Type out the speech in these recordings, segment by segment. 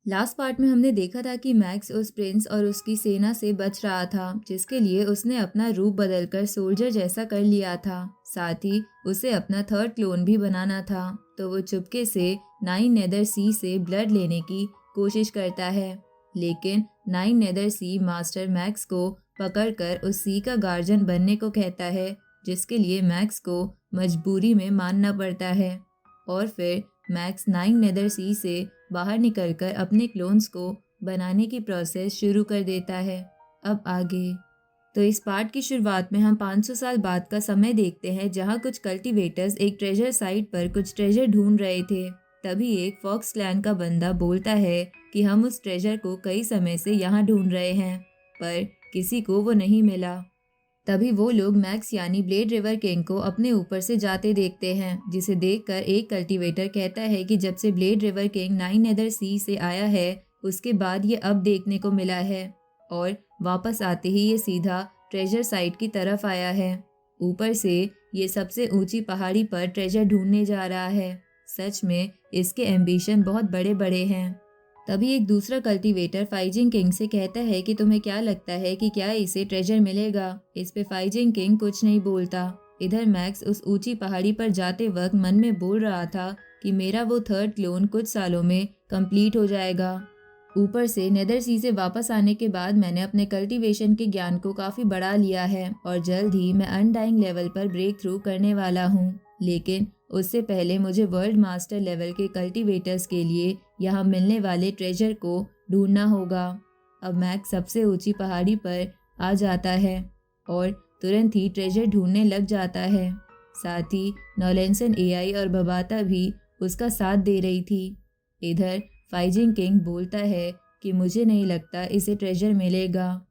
Last part में हमने देखा था कि मैक्स उस प्रिंस और उसकी सेना से बच रहा था, जिसके लिए उसने अपना रूप बदलकर सोल्जर जैसा कर लिया था। साथ ही उसे अपना थर्ड क्लोन भी बनाना था, तो वो चुपके से नाइन नेदर सी से ब्लड लेने की कोशिश करता है। लेकिन नाइन नेदर सी मास्टर मैक्स को पकड़कर उस सी का गार्जियन बनने को कहता है, जिसके लिए मैक्स को मजबूरी में मानना पड़ता है। और फिर मैक्स नाइन नेदर सी से बाहर निकलकर अपने क्लोन्स को बनाने की प्रोसेस शुरू कर देता है। अब आगे तो इस पार्ट की शुरुआत में हम 500 साल बाद का समय देखते हैं, जहां कुछ कल्टीवेटर्स एक ट्रेजर साइट पर कुछ ट्रेजर ढूंढ रहे थे। तभी एक फॉक्स क्लैन का बंदा बोलता है कि हम उस ट्रेजर को कई समय से यहाँ ढूंढ रहे हैं, पर किसी को वो नहीं मिला। तभी वो लोग मैक्स यानी ब्लेड रिवर किंग को अपने ऊपर से जाते देखते हैं, जिसे देखकर एक कल्टीवेटर कहता है कि जब से blade river king nine nether sea से आया है, उसके बाद ये अब देखने को मिला है। और वापस आते ही ये सीधा ट्रेजर साइट की तरफ आया है। ऊपर से ये सबसे ऊंची पहाड़ी पर ट्रेजर ढूंढने जा रहा है। सच में इसके एम्बिशन बहुत बड़े बड़े हैं। तभी एक दूसरा कल्टीवेटर फाइजिंग किंग से कहता है कि तुम्हें क्या लगता है कि क्या इसे ट्रेजर मिलेगा। इस पे फाइजिंग किंग कुछ नहीं बोलता। इधर मैक्स उस ऊंची पहाड़ी पर जाते वक्त मन में बोल रहा था कि मेरा वो थर्ड क्लोन कुछ सालों में कंप्लीट हो जाएगा। ऊपर से नेदर सी से वापस आने के बाद मैंने अपने कल्टीवेशन के ज्ञान को काफ़ी बढ़ा लिया है और जल्द ही मैं अनडाइंग लेवल पर ब्रेक थ्रू करने वाला हूँ। लेकिन उससे पहले मुझे वर्ल्ड मास्टर लेवल के कल्टीवेटर्स के लिए यहाँ मिलने वाले ट्रेजर को ढूंढना होगा। अब मैक्स सबसे ऊंची पहाड़ी पर आ जाता है और तुरंत ही ट्रेजर ढूंढने लग जाता है। साथ ही नॉलेंसन एआई और बबाता भी उसका साथ दे रही थी। इधर फाइजिंग किंग बोलता है कि मुझे नहीं लगता इसे ट्रेजर मिलेगा।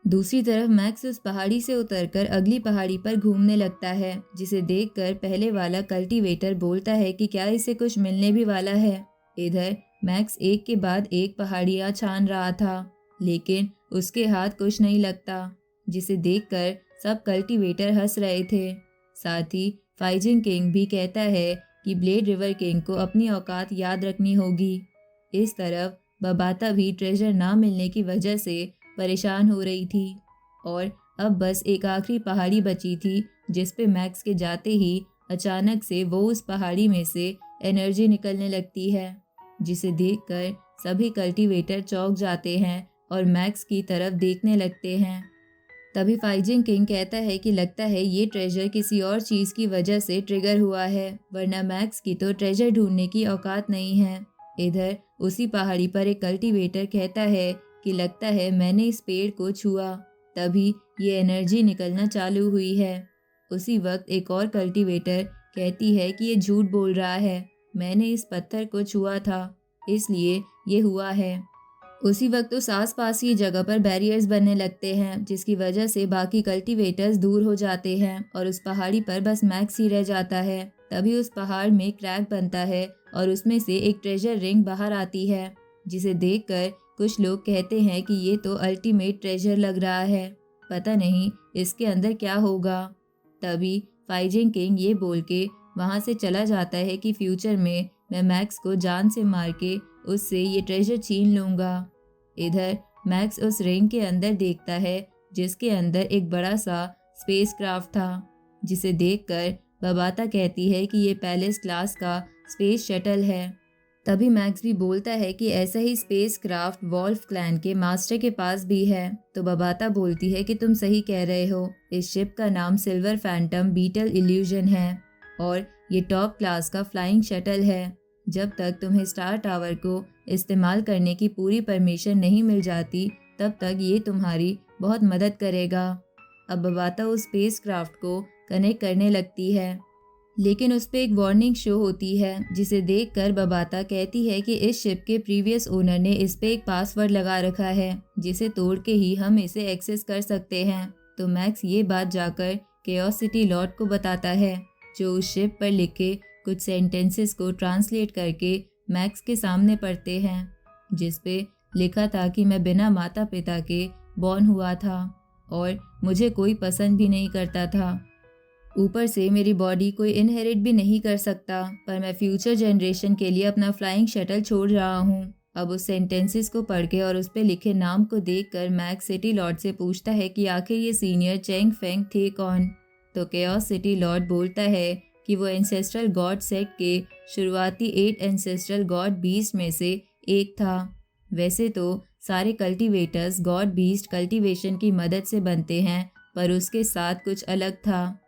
दूसरी तरफ मैक्स उस पहाड़ी से उतरकर अगली पहाड़ी पर घूमने लगता है, जिसे देखकर पहले वाला कल्टीवेटर बोलता है कि क्या इसे कुछ मिलने भी वाला है। इधर मैक्स एक के बाद एक पहाड़ियाँ छान रहा था, लेकिन उसके हाथ कुछ नहीं लगता, जिसे देखकर सब कल्टीवेटर हंस रहे थे। साथ ही फाइजिंग किंग भी कहता है कि ब्लेड रिवर किंग को अपनी औकात याद रखनी होगी। इस तरफ बबाता भी ट्रेजर ना मिलने की वजह से परेशान हो रही थी और अब बस एक आखिरी पहाड़ी बची थी, जिस पे मैक्स के जाते ही अचानक से वो उस पहाड़ी में से एनर्जी निकलने लगती है, जिसे देखकर सभी कल्टीवेटर चौंक जाते हैं और मैक्स की तरफ देखने लगते हैं। तभी फाइजिंग किंग कहता है कि लगता है ये ट्रेजर किसी और चीज़ की वजह से ट्रिगर हुआ है, वरना मैक्स की तो ट्रेजर ढूंढने की औकात नहीं है। इधर उसी पहाड़ी पर एक कल्टीवेटर कहता है कि लगता है मैंने इस पेड़ को छुआ, तभी ये एनर्जी निकलना चालू हुई है। उसी वक्त एक और कल्टीवेटर कहती है कि ये झूठ बोल रहा है, मैंने इस पत्थर को छुआ था, इसलिए ये हुआ है। उसी वक्त उस आसपास की जगह पर बैरियर्स बनने लगते हैं, जिसकी वजह से बाकी कल्टीवेटर्स दूर हो जाते हैं और उस पहाड़ी पर बस मैक्स ही रह जाता है। तभी उस पहाड़ में क्रैक बनता है और उसमें से एक ट्रेजर रिंग बाहर आती है, जिसे देखकर कुछ लोग कहते हैं कि ये तो अल्टीमेट ट्रेजर लग रहा है, पता नहीं इसके अंदर क्या होगा। तभी फाइजिंग किंग ये बोल के वहाँ से चला जाता है कि फ्यूचर में मैं मैक्स को जान से मार के उससे ये ट्रेजर छीन लूँगा। इधर मैक्स उस रिंग के अंदर देखता है, जिसके अंदर एक बड़ा सा स्पेसक्राफ्ट था, जिसे देखकर बबाता कहती है कि ये पैलेस क्लास का स्पेस शटल है। तभी मैक्स भी बोलता है कि ऐसा ही स्पेसक्राफ्ट वॉल्फ क्लैन के मास्टर के पास भी है। तो बबाता बोलती है कि तुम सही कह रहे हो, इस शिप का नाम सिल्वर फैंटम बीटल इल्यूजन है और ये टॉप क्लास का फ्लाइंग शटल है। जब तक तुम्हें स्टार टावर को इस्तेमाल करने की पूरी परमिशन नहीं मिल जाती, तब तक ये तुम्हारी बहुत मदद करेगा। अब बबाता उस स्पेसक्राफ्ट को कनेक्ट करने लगती है, लेकिन उस पर एक वार्निंग शो होती है, जिसे देखकर बबाता कहती है कि इस शिप के प्रीवियस ओनर ने इस पे एक पासवर्ड लगा रखा है, जिसे तोड़ के ही हम इसे एक्सेस कर सकते हैं। तो मैक्स ये बात जाकर केओसिटी लॉर्ड को बताता है, जो उस शिप पर लिखे कुछ सेंटेंसेस को ट्रांसलेट करके मैक्स के सामने पढ़ते हैं, जिस पे लिखा था कि मैं बिना माता पिता के बॉर्न हुआ था और मुझे कोई पसंद भी नहीं करता था। ऊपर से मेरी बॉडी कोई इनहेरिट भी नहीं कर सकता, पर मैं फ्यूचर जनरेशन के लिए अपना फ्लाइंग शटल छोड़ रहा हूँ। अब उस सेंटेंसेस को पढ़ के और उस पे लिखे नाम को देखकर मैक्स सिटी लॉर्ड से पूछता है कि आखिर ये सीनियर चेंग फेंग थे कौन। तो केओस सिटी लॉर्ड बोलता है कि वो एंसेस्ट्रल गॉड सेट के शुरुआती 8 एंसेस्ट्रल गॉड बीस्ट में से एक था। वैसे तो सारे कल्टीवेटर्स गॉड बीस्ट कल्टीवेशन की मदद से बनते हैं, पर उसके साथ कुछ अलग था।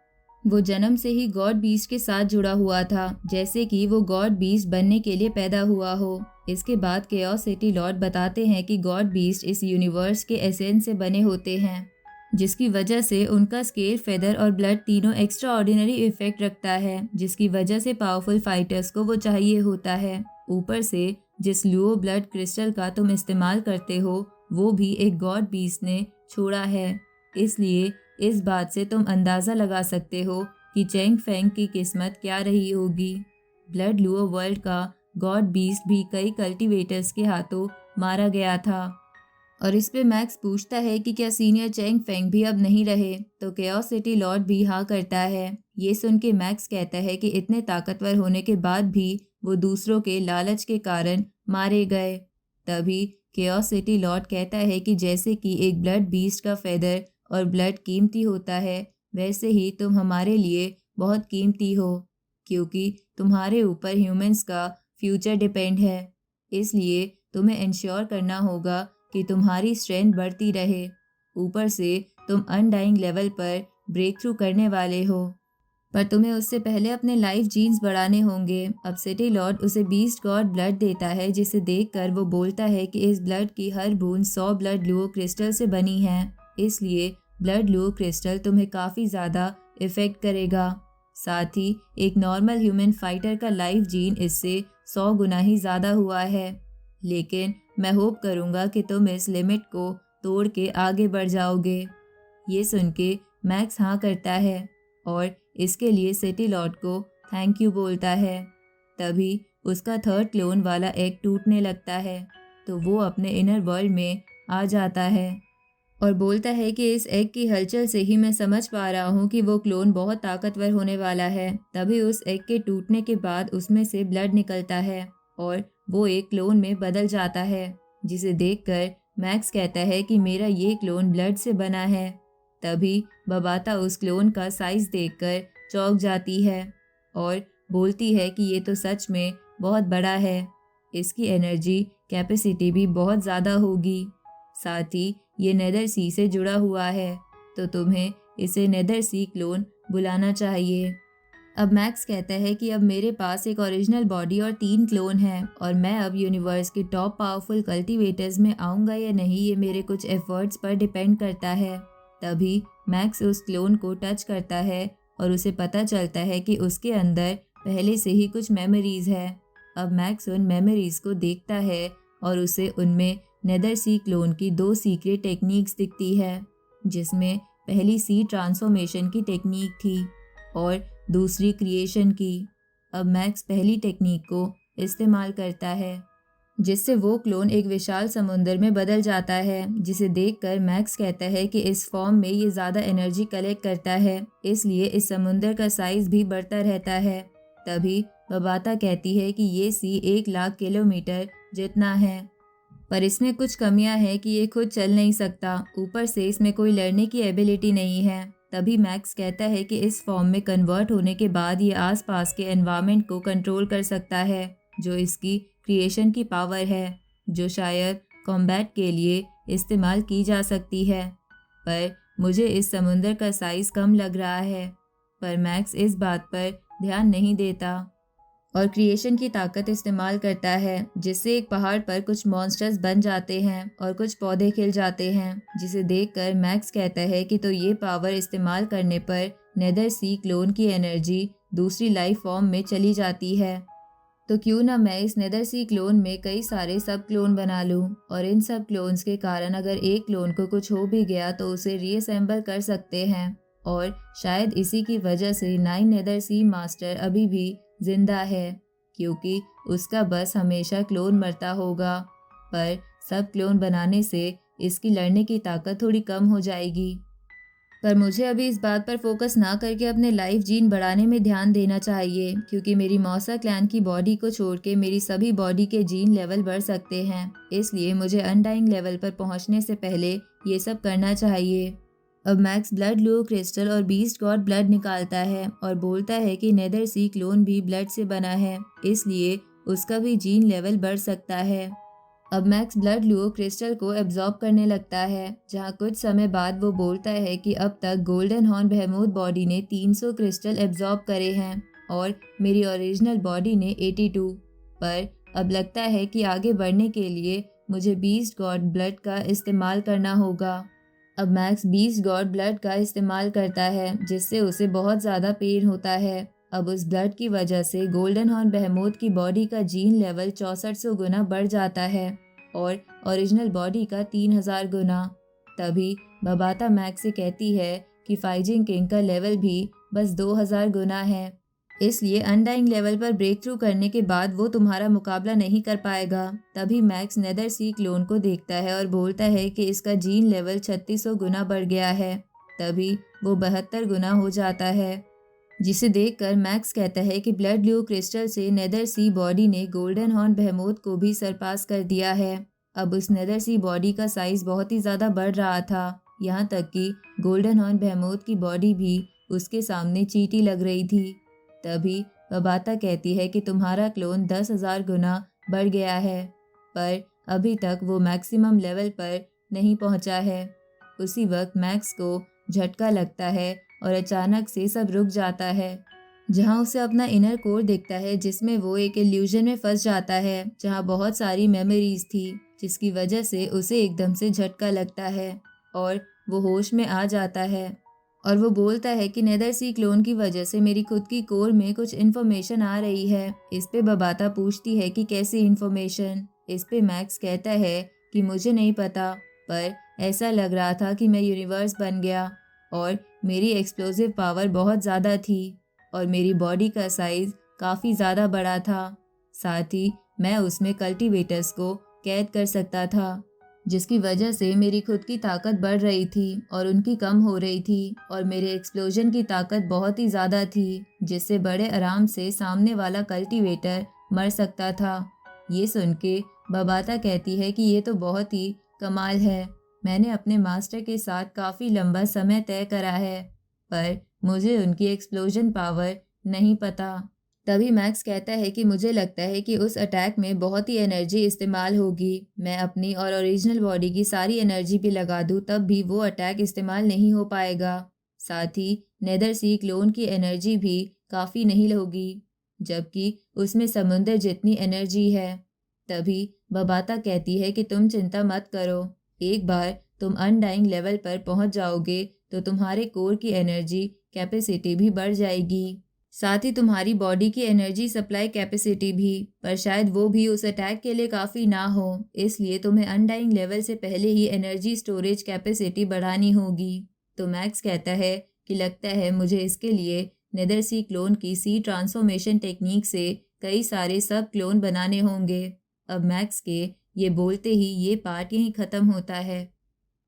वो जन्म से ही गॉड बीस्ट के साथ जुड़ा हुआ था, जैसे कि वो गॉड बीस्ट बनने के लिए पैदा हुआ हो। इसके बाद केओस सिटी लॉर्ड बताते हैं कि गॉड बीस्ट इस यूनिवर्स के एसेंस से बने होते हैं, जिसकी वजह से उनका स्केल, फेदर और ब्लड तीनों एक्स्ट्रा ऑर्डिनरी इफेक्ट रखता है, जिसकी वजह से पावरफुल फाइटर्स को वो चाहिए होता है। ऊपर से जिस लुओ ब्लड क्रिस्टल का तुम इस्तेमाल करते हो वो भी एक गॉड बीस्ट ने छोड़ा है, इसलिए इस बात से तुम अंदाज़ा लगा सकते हो कि चेंग फेंग की किस्मत क्या रही होगी। ब्लड लुओ वर्ल्ड का गॉड बीस्ट भी कई कल्टीवेटर्स के हाथों मारा गया था। और इस पे मैक्स पूछता है कि क्या सीनियर चेंग फेंग भी अब नहीं रहे, तो केओस सिटी लॉर्ड भी हाँ करता है। ये सुन के मैक्स कहता है कि इतने ताकतवर होने के बाद भी वो दूसरों के लालच के कारण मारे गए। तभी केओस सिटी लॉर्ड कहता है कि जैसे कि एक ब्लड बीस्ट का फेदर और ब्लड कीमती होता है, वैसे ही तुम हमारे लिए बहुत कीमती हो, क्योंकि तुम्हारे ऊपर ह्यूमंस का फ्यूचर डिपेंड है। इसलिए तुम्हें इंश्योर करना होगा कि तुम्हारी स्ट्रेंथ बढ़ती रहे। ऊपर से तुम अनडाइंग लेवल पर ब्रेक थ्रू करने वाले हो, पर तुम्हें उससे पहले अपने लाइफ जीन्स बढ़ाने होंगे। अब सिटी लॉर्ड उसे बीस्ट गॉड ब्लड देता है, जिसे देखकर वो बोलता है कि इस ब्लड की हर बूंद 100 ब्लड लुओ क्रिस्टल से बनी है, इसलिए ब्लड लुओ क्रिस्टल तुम्हें काफ़ी ज़्यादा इफ़ेक्ट करेगा। साथ ही एक नॉर्मल ह्यूमन फाइटर का लाइफ जीन इससे 100 गुना ही ज़्यादा हुआ है। लेकिन मैं होप करूँगा कि तुम इस लिमिट को तोड़ के आगे बढ़ जाओगे। ये सुन के मैक्स हाँ करता है और इसके लिए सिटी लॉर्ड को थैंक यू बोलता है। तभी उसका थर्ड क्लोन वाला एग टूटने लगता है, तो वो अपने इनर वर्ल्ड में आ जाता है और बोलता है कि इस एग की हलचल से ही मैं समझ पा रहा हूँ कि वो क्लोन बहुत ताकतवर होने वाला है। तभी उस एग के टूटने के बाद उसमें से ब्लड निकलता है और वो एक क्लोन में बदल जाता है, जिसे देखकर मैक्स कहता है कि मेरा ये क्लोन ब्लड से बना है। तभी बबाता उस क्लोन का साइज देखकर चौंक जाती है और बोलती है कि ये तो सच में बहुत बड़ा है, इसकी एनर्जी कैपेसिटी भी बहुत ज़्यादा होगी, साथ ही ये नेदर सी से जुड़ा हुआ है, तो तुम्हें इसे नेदर सी क्लोन बुलाना चाहिए। अब मैक्स कहता है कि अब मेरे पास एक ओरिजिनल बॉडी और 3 क्लोन हैं और मैं अब यूनिवर्स के टॉप पावरफुल कल्टीवेटर्स में आऊँगा या नहीं, ये मेरे कुछ एफर्ट्स पर डिपेंड करता है। तभी मैक्स उस क्लोन को टच करता है और उसे पता चलता है कि उसके अंदर पहले से ही कुछ मेमोरीज है। अब मैक्स उन मेमोरीज को देखता है और उसे उनमें नेदर सी क्लोन की 2 सीक्रेट टेक्निक्स दिखती है, जिसमें पहली सी ट्रांसफॉर्मेशन की टेक्निक थी और दूसरी क्रिएशन की। अब मैक्स पहली टेक्निक को इस्तेमाल करता है, जिससे वो क्लोन एक विशाल समुंदर में बदल जाता है, जिसे देखकर मैक्स कहता है कि इस फॉर्म में ये ज़्यादा एनर्जी कलेक्ट करता है, इसलिए इस समुंदर का साइज भी बढ़ता रहता है। तभी बबाता कहती है कि ये सी 1,00,000 किलोमीटर जितना है, पर इसमें कुछ कमियां हैं कि ये खुद चल नहीं सकता, ऊपर से इसमें कोई लड़ने की एबिलिटी नहीं है। तभी मैक्स कहता है कि इस फॉर्म में कन्वर्ट होने के बाद ये आसपास के एनवायरनमेंट को कंट्रोल कर सकता है, जो इसकी क्रिएशन की पावर है, जो शायद कॉम्बैट के लिए इस्तेमाल की जा सकती है। पर मुझे इस समुंदर का साइज़ कम लग रहा है, पर मैक्स इस बात पर ध्यान नहीं देता और क्रिएशन की ताकत इस्तेमाल करता है, जिससे एक पहाड़ पर कुछ मॉन्स्टर्स बन जाते हैं और कुछ पौधे खिल जाते हैं, जिसे देखकर मैक्स कहता है कि तो ये पावर इस्तेमाल करने पर नेदर सी क्लोन की एनर्जी दूसरी लाइफ फॉर्म में चली जाती है, तो क्यों ना मैं इस नेदर सी क्लोन में कई सारे सब क्लोन बना लूं और इन सब क्लोन्स के कारण अगर एक क्लोन को कुछ हो भी गया तो उसे रीअसेंबल कर सकते हैं, और शायद इसी की वजह से 9 नेदर सी मास्टर अभी भी जिंदा है, क्योंकि उसका बस हमेशा क्लोन मरता होगा, पर सब क्लोन बनाने से इसकी लड़ने की ताकत थोड़ी कम हो जाएगी। पर मुझे अभी इस बात पर फोकस ना करके अपने लाइफ जीन बढ़ाने में ध्यान देना चाहिए, क्योंकि मेरी मौसा क्लैन की बॉडी को छोड़ के मेरी सभी बॉडी के जीन लेवल बढ़ सकते हैं। इसलिए मुझे अनडाइंग लेवल पर पहुंचने से पहले ये सब करना चाहिए। अब मैक्स ब्लड लुओ क्रिस्टल और बीस्ट गॉड ब्लड निकालता है और बोलता है कि नेदर सी क्लोन भी ब्लड से बना है, इसलिए उसका भी जीन लेवल बढ़ सकता है। अब मैक्स ब्लड लुओ क्रिस्टल को एब्जॉर्ब करने लगता है, जहां कुछ समय बाद वो बोलता है कि अब तक गोल्डन हॉर्न बेहेमोथ बॉडी ने 300 क्रिस्टल एब्जॉर्ब करे हैं और मेरी ओरिजिनल बॉडी ने 82। पर अब लगता है कि आगे बढ़ने के लिए मुझे बीस्ट गॉड ब्लड का इस्तेमाल करना होगा। अब मैक्स बीस्ट गॉड ब्लड का इस्तेमाल करता है, जिससे उसे बहुत ज़्यादा पेन होता है। अब उस ब्लड की वजह से गोल्डन हॉर्न बेहेमोथ की बॉडी का जीन लेवल 6400 गुना बढ़ जाता है और ओरिजिनल बॉडी का 3000 गुना। तभी बबाता मैक्स से कहती है कि फाइजिंग किंग का लेवल भी बस 2000 गुना है, इसलिए अनडाइंग लेवल पर ब्रेक थ्रू करने के बाद वो तुम्हारा मुकाबला नहीं कर पाएगा। तभी मैक्स नेदर सी क्लोन को देखता है और बोलता है कि इसका जीन लेवल 3600 गुना बढ़ गया है। तभी वो 72 गुना हो जाता है, जिसे देखकर मैक्स कहता है कि ब्लड लुओ क्रिस्टल से नेदर सी बॉडी ने गोल्डन हॉर्न बेहेमोथ को भी सरपास कर दिया है। अब उस नेदर सी बॉडी का साइज बहुत ही ज़्यादा बढ़ रहा था, यहाँ तक कि गोल्डन हॉर्न बेहेमोथ की बॉडी भी उसके सामने चींटी लग रही थी। तभी बबाता कहती है कि तुम्हारा क्लोन 10,000 गुना बढ़ गया है, पर अभी तक वो मैक्सिमम लेवल पर नहीं पहुंचा है। उसी वक्त मैक्स को झटका लगता है और अचानक से सब रुक जाता है, जहां उसे अपना इनर कोर दिखता है, जिसमें वो एक इल्यूजन में फंस जाता है जहां बहुत सारी मेमोरीज थी, जिसकी वजह से उसे एकदम से झटका लगता है और वो होश में आ जाता है। और वो बोलता है कि नेदर सी क्लोन की वजह से मेरी खुद की कोर में कुछ इन्फॉर्मेशन आ रही है। इस पे बबाता पूछती है कि कैसी इन्फॉर्मेशन। इस पे मैक्स कहता है कि मुझे नहीं पता, पर ऐसा लग रहा था कि मैं यूनिवर्स बन गया और मेरी एक्सप्लोसिव पावर बहुत ज़्यादा थी और मेरी बॉडी का साइज़ काफ़ी ज़्यादा बड़ा था। साथ ही मैं उसमें कल्टीवेटर्स को कैद कर सकता था, जिसकी वजह से मेरी खुद की ताकत बढ़ रही थी और उनकी कम हो रही थी और मेरे एक्सप्लोजन की ताकत बहुत ही ज़्यादा थी, जिससे बड़े आराम से सामने वाला कल्टीवेटर मर सकता था। ये सुन के बबाता कहती है कि ये तो बहुत ही कमाल है, मैंने अपने मास्टर के साथ काफ़ी लंबा समय तय करा है, पर मुझे उनकी एक्सप्लोजन पावर नहीं पता। तभी मैक्स कहता है कि मुझे लगता है कि उस अटैक में बहुत ही एनर्जी इस्तेमाल होगी। मैं अपनी और ओरिजिनल बॉडी की सारी एनर्जी भी लगा दूँ तब भी वो अटैक इस्तेमाल नहीं हो पाएगा। साथ ही नेदर सी क्लोन की एनर्जी भी काफ़ी नहीं होगी, जबकि उसमें समुंदर जितनी एनर्जी है। तभी बबाता कहती है कि तुम चिंता मत करो, एक बार तुम अनडाइंग लेवल पर पहुंच जाओगे तो तुम्हारे कोर की एनर्जी कैपेसिटी भी बढ़ जाएगी, साथ ही तुम्हारी बॉडी की एनर्जी सप्लाई कैपेसिटी भी, पर शायद वो भी उस अटैक के लिए काफ़ी ना हो, इसलिए तुम्हें अनडाइंग लेवल से पहले ही एनर्जी स्टोरेज कैपेसिटी बढ़ानी होगी। तो मैक्स कहता है कि लगता है मुझे इसके लिए नेदर सी क्लोन की सी ट्रांसफॉर्मेशन टेक्निक से कई सारे सब क्लोन बनाने होंगे। अब मैक्स के ये बोलते ही ये पार्ट यहीं ख़त्म होता है।